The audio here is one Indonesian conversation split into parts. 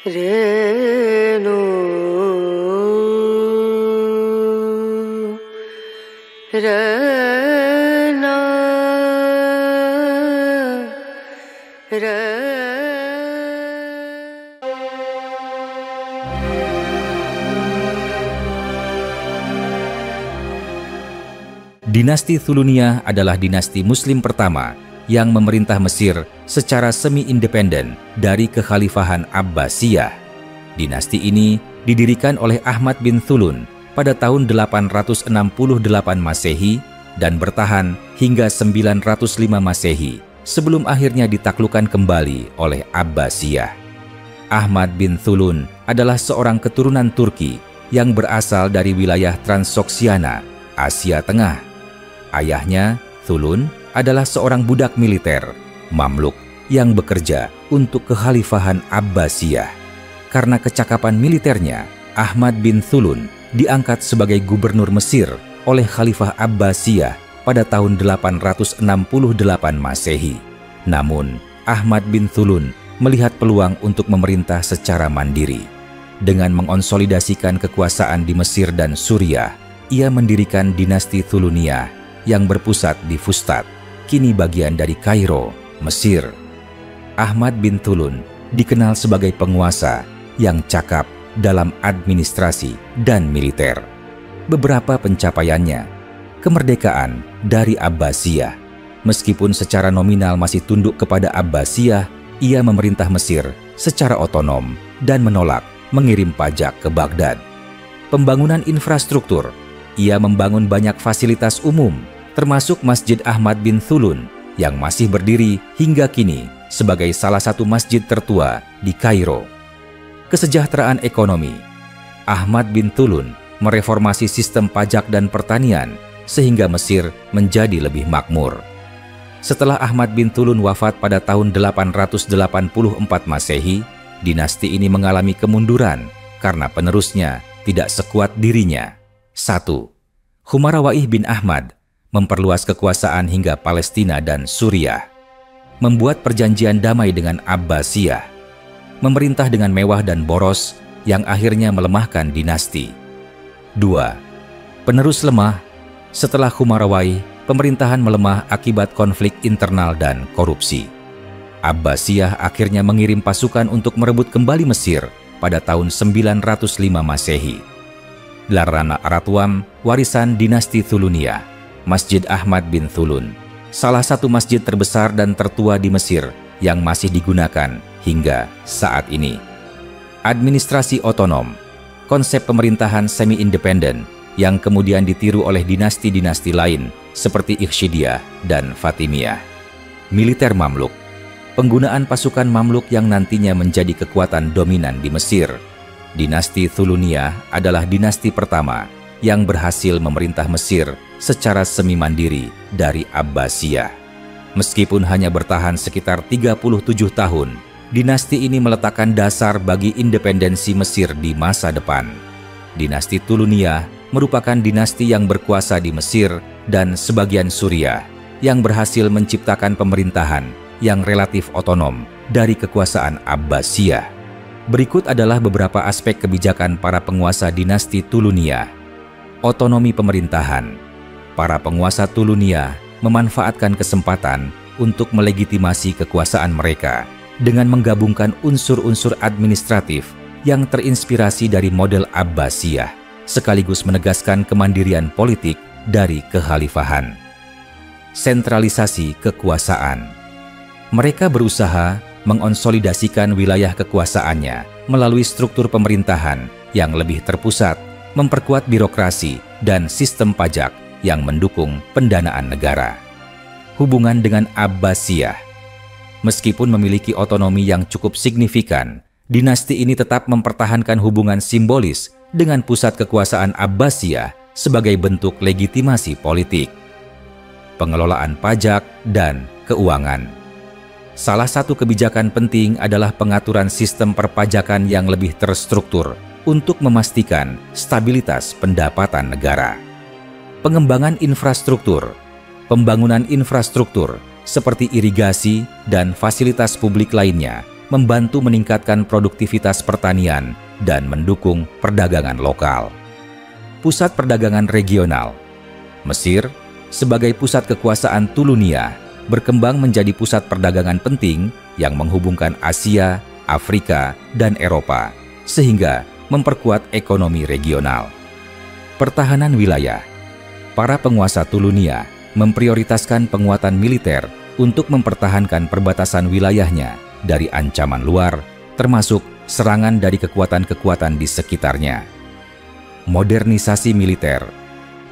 Renu Rana Dinasti Thulunia adalah dinasti Muslim pertama yang memerintah Mesir secara semi-independen dari kekhalifahan Abbasiyah. Dinasti ini didirikan oleh Ahmad bin Thulun pada tahun 868 Masehi dan bertahan hingga 905 Masehi sebelum akhirnya ditaklukkan kembali oleh Abbasiyah. Ahmad bin Thulun adalah seorang keturunan Turki yang berasal dari wilayah Transoksiana, Asia Tengah. Ayahnya, Thulun, adalah seorang budak militer, Mamluk, yang bekerja untuk kekhalifahan Abbasiyah. Karena kecakapan militernya, Ahmad bin Thulun diangkat sebagai gubernur Mesir oleh Khalifah Abbasiyah pada tahun 868 Masehi. Namun, Ahmad bin Thulun melihat peluang untuk memerintah secara mandiri. Dengan mengonsolidasikan kekuasaan di Mesir dan Suriah, ia mendirikan dinasti Thulunia yang berpusat di Fustat, kini bagian dari Kairo, Mesir. Ahmad bin Thulun dikenal sebagai penguasa yang cakap dalam administrasi dan militer. Beberapa pencapaiannya: kemerdekaan dari Abbasiyah. Meskipun secara nominal masih tunduk kepada Abbasiyah, ia memerintah Mesir secara otonom dan menolak mengirim pajak ke Baghdad. Pembangunan infrastruktur: ia membangun banyak fasilitas umum, termasuk Masjid Ahmad bin Thulun yang masih berdiri hingga kini sebagai salah satu masjid tertua di Kairo. Kesejahteraan ekonomi: Ahmad bin Thulun mereformasi sistem pajak dan pertanian sehingga Mesir menjadi lebih makmur. Setelah Ahmad bin Thulun wafat pada tahun 884 Masehi, dinasti ini mengalami kemunduran karena penerusnya tidak sekuat dirinya. 1. Humarawaih bin Ahmad memperluas kekuasaan hingga Palestina dan Suriah, membuat perjanjian damai dengan Abbasiyah, memerintah dengan mewah dan boros yang akhirnya melemahkan dinasti. 2. Penerus lemah: setelah Humarawaih, pemerintahan melemah akibat konflik internal dan korupsi. Abbasiyah akhirnya mengirim pasukan untuk merebut kembali Mesir pada tahun 905 Masehi. Larana Aratwam, warisan dinasti Thulunia. Masjid Ahmad bin Thulun, salah satu masjid terbesar dan tertua di Mesir yang masih digunakan hingga saat ini. Administrasi otonom: konsep pemerintahan semi-independen yang kemudian ditiru oleh dinasti-dinasti lain seperti Ikhshidiyah dan Fatimiyah. Militer Mamluk: penggunaan pasukan Mamluk yang nantinya menjadi kekuatan dominan di Mesir. Dinasti Thulunia adalah dinasti pertama yang berhasil memerintah Mesir secara semi-mandiri dari Abbasiyah. Meskipun hanya bertahan sekitar 37 tahun, dinasti ini meletakkan dasar bagi independensi Mesir di masa depan. Dinasti Thulunia merupakan dinasti yang berkuasa di Mesir dan sebagian Suriah, yang berhasil menciptakan pemerintahan yang relatif otonom dari kekuasaan Abbasiyah. Berikut adalah beberapa aspek kebijakan para penguasa dinasti Thulunia. Otonomi pemerintahan: para penguasa Thulunia memanfaatkan kesempatan untuk melegitimasi kekuasaan mereka dengan menggabungkan unsur-unsur administratif yang terinspirasi dari model Abbasiyah, sekaligus menegaskan kemandirian politik dari kekhalifahan. Sentralisasi kekuasaan: mereka berusaha mengonsolidasikan wilayah kekuasaannya melalui struktur pemerintahan yang lebih terpusat, memperkuat birokrasi dan sistem pajak yang mendukung pendanaan negara. Hubungan dengan Abbasiyah: meskipun memiliki otonomi yang cukup signifikan, dinasti ini tetap mempertahankan hubungan simbolis dengan pusat kekuasaan Abbasiyah sebagai bentuk legitimasi politik. Pengelolaan pajak dan keuangan: salah satu kebijakan penting adalah pengaturan sistem perpajakan yang lebih terstruktur untuk memastikan stabilitas pendapatan negara. Pengembangan infrastruktur: pembangunan infrastruktur seperti irigasi dan fasilitas publik lainnya membantu meningkatkan produktivitas pertanian dan mendukung perdagangan lokal. Pusat perdagangan regional. Mesir, sebagai pusat kekuasaan Tulunia, berkembang menjadi pusat perdagangan penting yang menghubungkan Asia, Afrika, dan Eropa, sehingga memperkuat ekonomi regional. Pertahanan wilayah. Para penguasa Tulunia memprioritaskan penguatan militer untuk mempertahankan perbatasan wilayahnya dari ancaman luar, termasuk serangan dari kekuatan-kekuatan di sekitarnya. Modernisasi militer.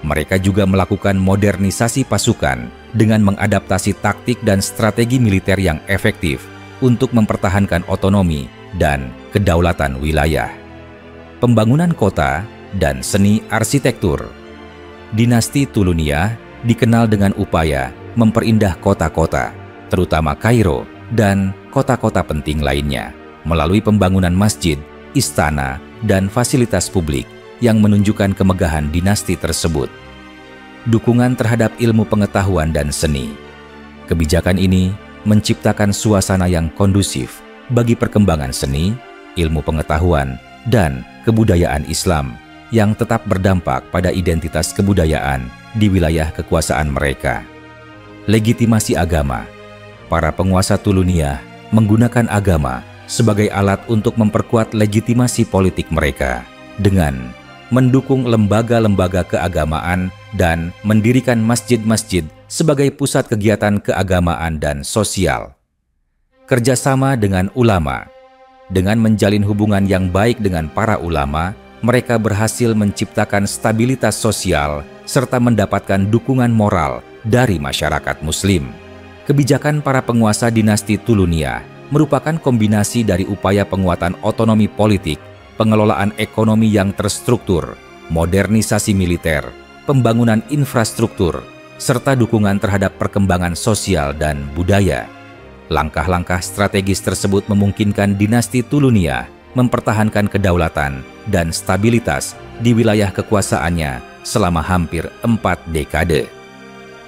Mereka juga melakukan modernisasi pasukan dengan mengadaptasi taktik dan strategi militer yang efektif untuk mempertahankan otonomi dan kedaulatan wilayah. Pembangunan kota dan seni arsitektur. Dinasti Tulunia dikenal dengan upaya memperindah kota-kota, terutama Kairo dan kota-kota penting lainnya, melalui pembangunan masjid, istana, dan fasilitas publik yang menunjukkan kemegahan dinasti tersebut. Dukungan terhadap ilmu pengetahuan dan seni. Kebijakan ini menciptakan suasana yang kondusif bagi perkembangan seni, ilmu pengetahuan, dan kebudayaan Islam yang tetap berdampak pada identitas kebudayaan di wilayah kekuasaan mereka. Legitimasi agama. Para penguasa Tulunia menggunakan agama sebagai alat untuk memperkuat legitimasi politik mereka dengan mendukung lembaga-lembaga keagamaan dan mendirikan masjid-masjid sebagai pusat kegiatan keagamaan dan sosial. Kerjasama dengan ulama. Dengan menjalin hubungan yang baik dengan para ulama, mereka berhasil menciptakan stabilitas sosial serta mendapatkan dukungan moral dari masyarakat Muslim. Kebijakan para penguasa dinasti Tulunia merupakan kombinasi dari upaya penguatan otonomi politik, pengelolaan ekonomi yang terstruktur, modernisasi militer, pembangunan infrastruktur, serta dukungan terhadap perkembangan sosial dan budaya. Langkah-langkah strategis tersebut memungkinkan dinasti Tulunia mempertahankan kedaulatan dan stabilitas di wilayah kekuasaannya selama hampir 4 dekade.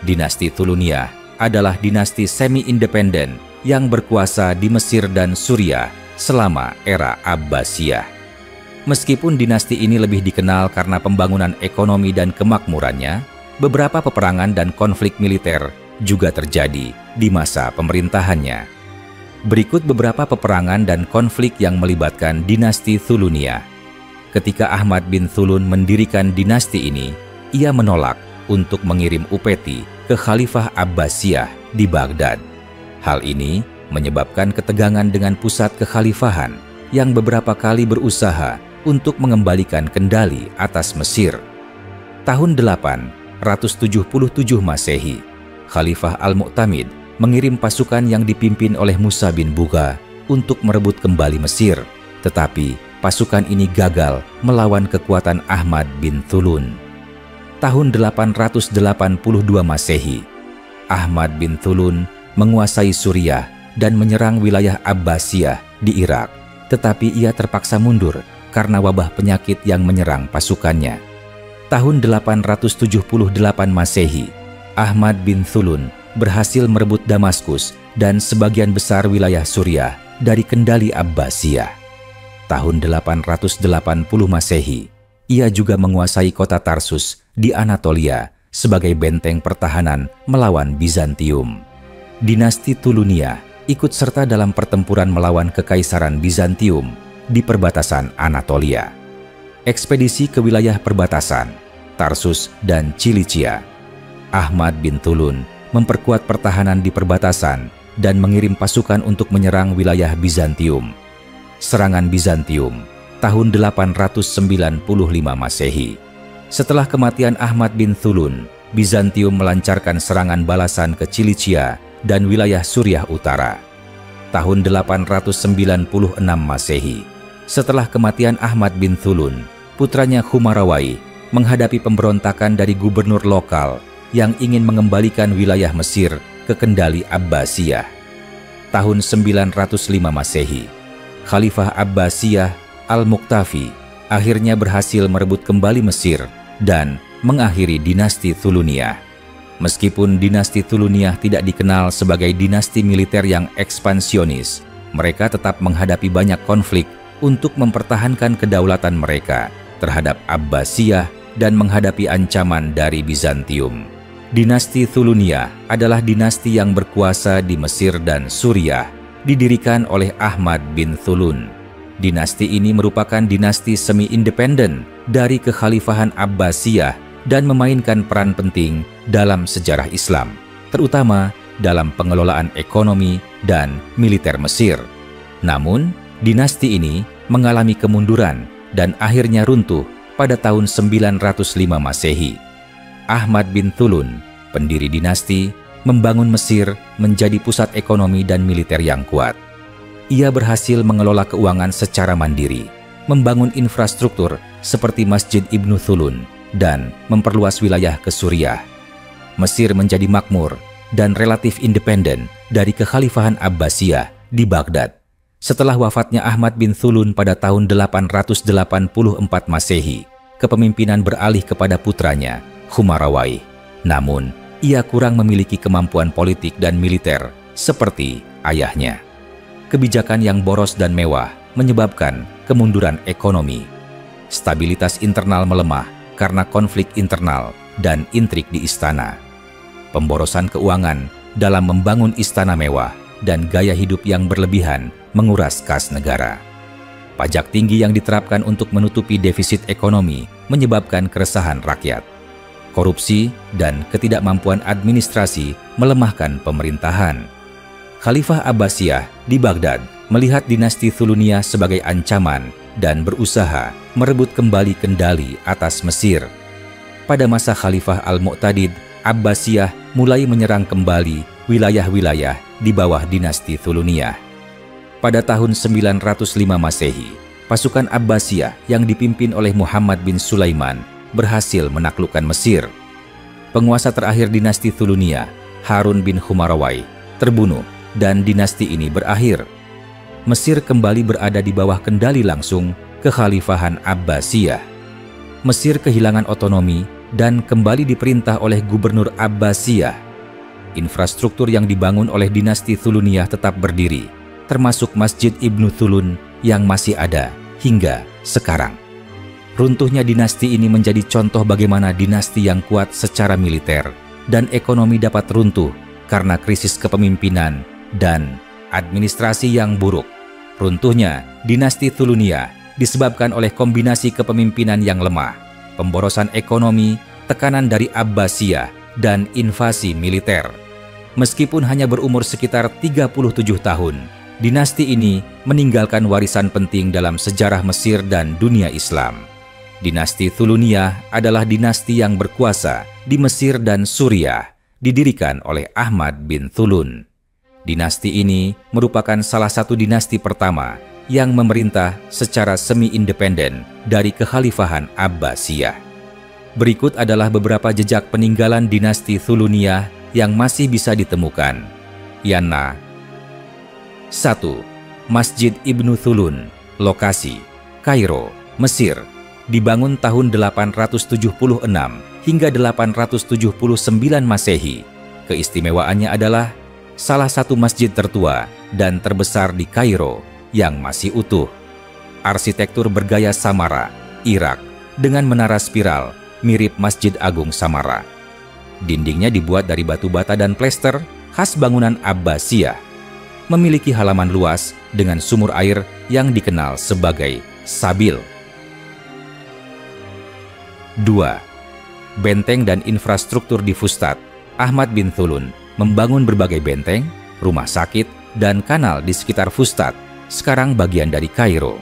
Dinasti Tulunia adalah dinasti semi-independen yang berkuasa di Mesir dan Suriah selama era Abbasiyah. Meskipun dinasti ini lebih dikenal karena pembangunan ekonomi dan kemakmurannya, beberapa peperangan dan konflik militer juga terjadi di masa pemerintahannya. Berikut beberapa peperangan dan konflik yang melibatkan dinasti Tulunia. Ketika Ahmad bin Thulun mendirikan dinasti ini, ia menolak untuk mengirim upeti ke Khalifah Abbasiyah di Baghdad. Hal ini menyebabkan ketegangan dengan pusat kekhalifahan yang beberapa kali berusaha untuk mengembalikan kendali atas Mesir. Tahun 877 Masehi, Khalifah Al-Mu'tamid mengirim pasukan yang dipimpin oleh Musa bin Bugha untuk merebut kembali Mesir, tetapi pasukan ini gagal melawan kekuatan Ahmad bin Thulun. Tahun 882 Masehi, Ahmad bin Thulun menguasai Suriah dan menyerang wilayah Abbasiyah di Irak, tetapi ia terpaksa mundur karena wabah penyakit yang menyerang pasukannya. Tahun 878 Masehi, Ahmad bin Thulun berhasil merebut Damaskus dan sebagian besar wilayah Suriah dari kendali Abbasiyah. Tahun 880 Masehi, ia juga menguasai kota Tarsus di Anatolia sebagai benteng pertahanan melawan Bizantium. Dinasti Tulunia ikut serta dalam pertempuran melawan Kekaisaran Bizantium di perbatasan Anatolia. Ekspedisi ke wilayah perbatasan, Tarsus dan Cilicia. Ahmad bin Thulun memperkuat pertahanan di perbatasan dan mengirim pasukan untuk menyerang wilayah Bizantium. Serangan Bizantium tahun 895 Masehi. Setelah kematian Ahmad bin Thulun, Bizantium melancarkan serangan balasan ke Cilicia dan wilayah Suriah Utara. Tahun 896 Masehi, setelah kematian Ahmad bin Thulun, putranya Khumarawai menghadapi pemberontakan dari gubernur lokal yang ingin mengembalikan wilayah Mesir ke kendali Abbasiyah. Tahun 905 Masehi, Khalifah Abbasiyah Al-Muqtafi akhirnya berhasil merebut kembali Mesir dan mengakhiri dinasti Thulunia. Meskipun dinasti Thulunia tidak dikenal sebagai dinasti militer yang ekspansionis, mereka tetap menghadapi banyak konflik untuk mempertahankan kedaulatan mereka terhadap Abbasiyah dan menghadapi ancaman dari Bizantium. Dinasti Thuluniyah adalah dinasti yang berkuasa di Mesir dan Suriah, didirikan oleh Ahmad bin Thulun. Dinasti ini merupakan dinasti semi-independen dari kekhalifahan Abbasiyah dan memainkan peran penting dalam sejarah Islam, terutama dalam pengelolaan ekonomi dan militer Mesir. Namun, dinasti ini mengalami kemunduran dan akhirnya runtuh pada tahun 905 Masehi. Ahmad bin Thulun, pendiri dinasti, membangun Mesir menjadi pusat ekonomi dan militer yang kuat. Ia berhasil mengelola keuangan secara mandiri, membangun infrastruktur seperti Masjid Ibnu Thulun, dan memperluas wilayah ke Suriah. Mesir menjadi makmur dan relatif independen dari kekhalifahan Abbasiyah di Baghdad. Setelah wafatnya Ahmad bin Thulun pada tahun 884 Masehi, kepemimpinan beralih kepada putranya, Khumarawai. Namun, ia kurang memiliki kemampuan politik dan militer seperti ayahnya. Kebijakan yang boros dan mewah menyebabkan kemunduran ekonomi. Stabilitas internal melemah karena konflik internal dan intrik di istana. Pemborosan keuangan dalam membangun istana mewah dan gaya hidup yang berlebihan menguras kas negara. Pajak tinggi yang diterapkan untuk menutupi defisit ekonomi menyebabkan keresahan rakyat. Korupsi dan ketidakmampuan administrasi melemahkan pemerintahan. Khalifah Abbasiyah di Baghdad melihat dinasti Thuluniyah sebagai ancaman dan berusaha merebut kembali kendali atas Mesir. Pada masa Khalifah Al-Mu'tadid, Abbasiyah mulai menyerang kembali wilayah-wilayah di bawah dinasti Thuluniyah. Pada tahun 905 Masehi, pasukan Abbasiyah yang dipimpin oleh Muhammad bin Sulaiman berhasil menaklukkan Mesir. Penguasa terakhir dinasti Thuluniyah, Harun bin Khumarawai, terbunuh dan dinasti ini berakhir. Mesir kembali berada di bawah kendali langsung kekhalifahan Abbasiyah. Mesir kehilangan otonomi dan kembali diperintah oleh gubernur Abbasiyah. Infrastruktur yang dibangun oleh dinasti Thuluniyah tetap berdiri, termasuk Masjid Ibnu Thulun yang masih ada hingga sekarang. Runtuhnya dinasti ini menjadi contoh bagaimana dinasti yang kuat secara militer dan ekonomi dapat runtuh karena krisis kepemimpinan dan administrasi yang buruk. Runtuhnya dinasti Thuluniyah disebabkan oleh kombinasi kepemimpinan yang lemah, pemborosan ekonomi, tekanan dari Abbasiyah, dan invasi militer. Meskipun hanya berumur sekitar 37 tahun, dinasti ini meninggalkan warisan penting dalam sejarah Mesir dan dunia Islam. Dinasti Thuluniyah adalah dinasti yang berkuasa di Mesir dan Suriah, didirikan oleh Ahmad bin Thulun. Dinasti ini merupakan salah satu dinasti pertama yang memerintah secara semi-independen dari kekhalifahan Abbasiyah. Berikut adalah beberapa jejak peninggalan dinasti Thuluniyah yang masih bisa ditemukan. Yana. 1. Masjid Ibnu Thulun. Lokasi: Kairo, Mesir. Dibangun tahun 876 hingga 879 Masehi. Keistimewaannya adalah salah satu masjid tertua dan terbesar di Kairo yang masih utuh. Arsitektur bergaya Samara, Irak, dengan menara spiral mirip Masjid Agung Samara. Dindingnya dibuat dari batu bata dan plester khas bangunan Abbasiyah. Memiliki halaman luas dengan sumur air yang dikenal sebagai Sabil. 2. Benteng dan infrastruktur di Fustat. Ahmad bin Thulun membangun berbagai benteng, rumah sakit, dan kanal di sekitar Fustat, sekarang bagian dari Kairo.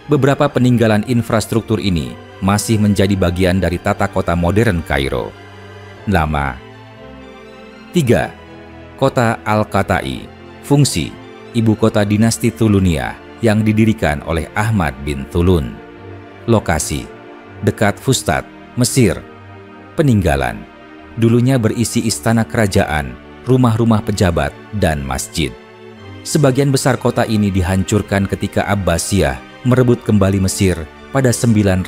Beberapa peninggalan infrastruktur ini masih menjadi bagian dari tata kota modern Kairo. Nama. 3. Kota Al-Qatai. Fungsi: ibu kota dinasti Thuluniyah yang didirikan oleh Ahmad bin Thulun. Lokasi: dekat Fustat, Mesir. Peninggalan: dulunya berisi istana kerajaan, rumah-rumah pejabat, dan masjid. Sebagian besar kota ini dihancurkan ketika Abbasiyah merebut kembali Mesir pada 905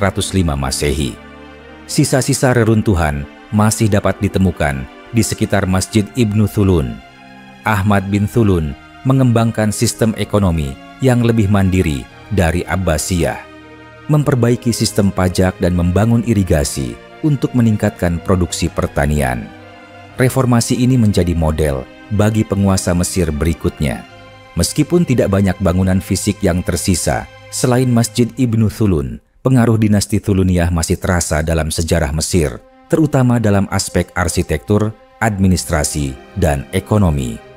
Masehi. Sisa-sisa reruntuhan masih dapat ditemukan di sekitar Masjid Ibnu Thulun. Ahmad bin Thulun mengembangkan sistem ekonomi yang lebih mandiri dari Abbasiyah, memperbaiki sistem pajak dan membangun irigasi untuk meningkatkan produksi pertanian. Reformasi ini menjadi model bagi penguasa Mesir berikutnya. Meskipun tidak banyak bangunan fisik yang tersisa, selain Masjid Ibnu Thulun, pengaruh dinasti Thuluniyah masih terasa dalam sejarah Mesir, terutama dalam aspek arsitektur, administrasi, dan ekonomi.